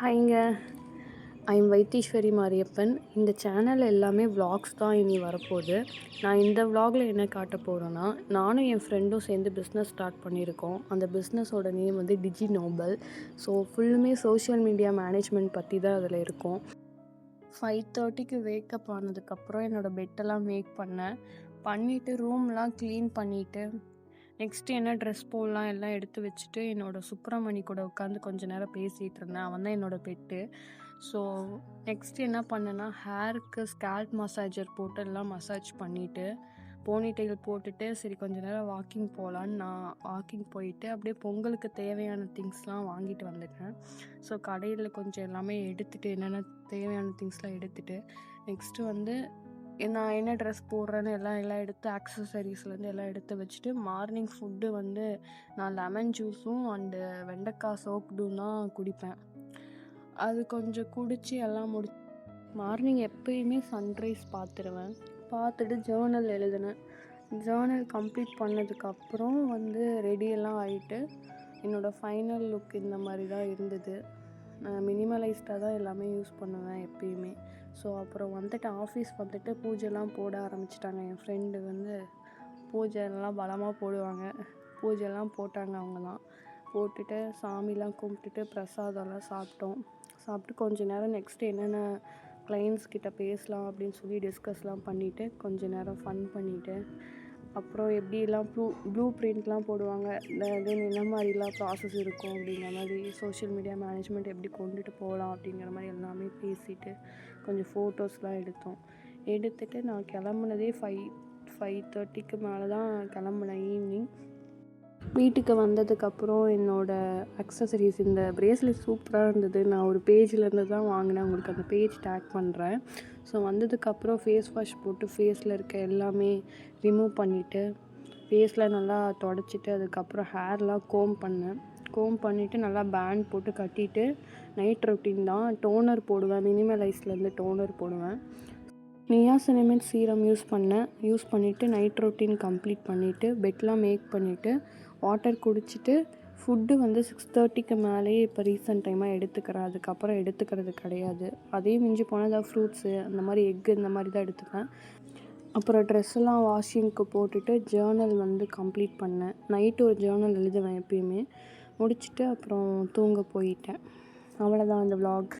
ஹாய்ங்க. I'm Vaitheeswari Mariyappan. இந்த channel எல்லாமே vlogs தான் இனி வரப்போகுது. நான் இந்த விளாகில் என்ன காட்ட போகிறேன்னா, நானும் என் ஃப்ரெண்டும் சேர்ந்து பிஸ்னஸ் ஸ்டார்ட் பண்ணியிருக்கோம். அந்த பிஸ்னஸோட நேம் வந்து டிஜி நோபல். ஸோ ஃபுல்லுமே சோஷியல் மீடியா மேனேஜ்மெண்ட் பற்றி தான் அதில் இருக்கும். 5:30க்கு வேக்கப் ஆனதுக்கப்புறம் என்னோடய பெட்டெல்லாம் மேக் பண்ணிவிட்டு ரூம்லாம் க்ளீன் பண்ணிவிட்டு நெக்ஸ்ட்டு என்ன ட்ரெஸ் போடலாம் எல்லாம் எடுத்து வச்சுட்டு என்னோடய சுப்ரமணி கூட உட்காந்து கொஞ்சம் நேரம் பேசிகிட்டு இருந்தேன். அவன் தான் என்னோடய பெட்டு. ஸோ நெக்ஸ்ட்டு என்ன பண்ணேன்னா, ஹேருக்கு ஸ்கேல்ப் மசாஜர் போட்டு எல்லாம் மசாஜ் பண்ணிவிட்டு போனிடெயில் போட்டுட்டு சரி கொஞ்சம் நேரம் வாக்கிங் போகலான்னு நான் வாக்கிங் போயிட்டு அப்படியே பொங்கலுக்கு தேவையான திங்ஸ்லாம் வாங்கிட்டு வந்துட்டேன். ஸோ கடையில் கொஞ்சம் எல்லாமே எடுத்துகிட்டு என்னென்ன தேவையான திங்ஸ்லாம் எடுத்துகிட்டு நெக்ஸ்ட்டு வந்து நான் என்ன ட்ரெஸ் போடுறேன்னு எல்லாம் எடுத்து ஆக்சசரிஸ்லேருந்து எல்லாம் எடுத்து வச்சுட்டு மார்னிங் ஃபுட்டு வந்து நான் லெமன் ஜூஸும் அண்டு வெண்டைக்காய் சோப்டும் தான் குடிப்பேன். அது கொஞ்சம் குடித்து எல்லாம் மார்னிங் எப்பயுமே சன்ரைஸ் பார்த்துட்டு ஜேர்னல் எழுதினேன். ஜேர்னல் கம்ப்ளீட் பண்ணதுக்கப்புறம் வந்து ரெடியெல்லாம் ஆகிட்டு என்னோடய ஃபைனல் லுக் இந்த மாதிரி தான் இருந்தது. நான் மினிமலைஸ்டாக தான் எல்லாமே யூஸ் பண்ணுவேன் எப்பயுமே. ஸோ அப்புறம் வந்துட்டு ஆஃபீஸ் வந்துட்டு பூஜைலாம் போட ஆரம்பிச்சிட்டாங்க. என் ஃப்ரெண்டு வந்து பூஜைலாம் பலமாக போடுவாங்க. பூஜைலாம் போட்டாங்க அவங்கலாம். போட்டுட்டு சாமிலாம் கும்பிட்டுட்டு பிரசாதம்லாம் சாப்பிட்டு கொஞ்சம் நேரம் நெக்ஸ்ட்டு என்னென்ன க்ளைண்ட்ஸ் கிட்ட பேசலாம் அப்படின்னு சொல்லி டிஸ்கஸ்லாம் பண்ணிவிட்டு கொஞ்சம் நேரம் ஃபன் பண்ணிவிட்டு அப்புறம் எப்படிலாம் ப்ளூ பிரிண்ட்லாம் போடுவாங்க. தென் என்ன மாதிரிலாம் ப்ராசஸ் இருக்கும் அப்படிங்கிற மாதிரி சோஷியல் மீடியா மேனேஜ்மெண்ட் எப்படி கொண்டுட்டு போகலாம் அப்படிங்கிற மாதிரி எல்லாமே பேசிவிட்டு கொஞ்சம் ஃபோட்டோஸ்லாம் எடுத்துகிட்டு நான் கிளம்புனதே 5:30க்கு மேலே தான் கிளம்புனேன் ஈவினிங். வீட்டுக்கு வந்ததுக்கப்புறம் என்னோடய அக்சசரிஸ் இந்த ப்ரேஸ்லெட் சூப்பராக இருந்தது. நான் ஒரு பேஜ்லேருந்து தான் வாங்கினேன். உங்களுக்கு அந்த பேஜ் டேக் பண்ணுறேன். ஸோ வந்ததுக்கப்புறம் ஃபேஸ் வாஷ் போட்டு ஃபேஸில் இருக்க எல்லாமே ரிமூவ் பண்ணிவிட்டு ஃபேஸில் நல்லா தொடச்சிட்டு அதுக்கப்புறம் ஹேர்லாம் கோம் பண்ணிவிட்டு நல்லா பேண்ட் போட்டு கட்டிட்டு நைட் ரொட்டீன் தான். டோனர் போடுவேன். மினிமலைஸ்லேருந்து டோனர் போடுவேன். நியாசினமைட் சீரம் யூஸ் பண்ணிவிட்டு நைட் ரொட்டீன் கம்ப்ளீட் பண்ணிவிட்டு பெட்லாம் மேக் பண்ணிவிட்டு வாட்டர் குடிச்சிட்டு ஃபுட்டு வந்து 6:30க்கு மேலேயே இப்போ ரீசெண்ட் டைமாக எடுத்துக்கிறேன். அதுக்கப்புறம் எடுத்துக்கிறது கிடையாது. அதே மிஞ்சி போனால் ஏதாவது ஃப்ரூட்ஸு அந்த மாதிரி எக்கு இந்த மாதிரி தான் எடுத்துப்பேன். அப்புறம் ட்ரெஸ்ஸெல்லாம் வாஷிங்க்கு போட்டுட்டு ஜேர்னல் வந்து கம்ப்ளீட் பண்ணேன். நைட்டு ஒரு ஜேர்னல் எழுதுவேன் எப்பயுமே. முடிச்சுட்டு அப்புறம் தூங்க போயிட்டேன். அவ்வளோதான் இந்த விளாக்.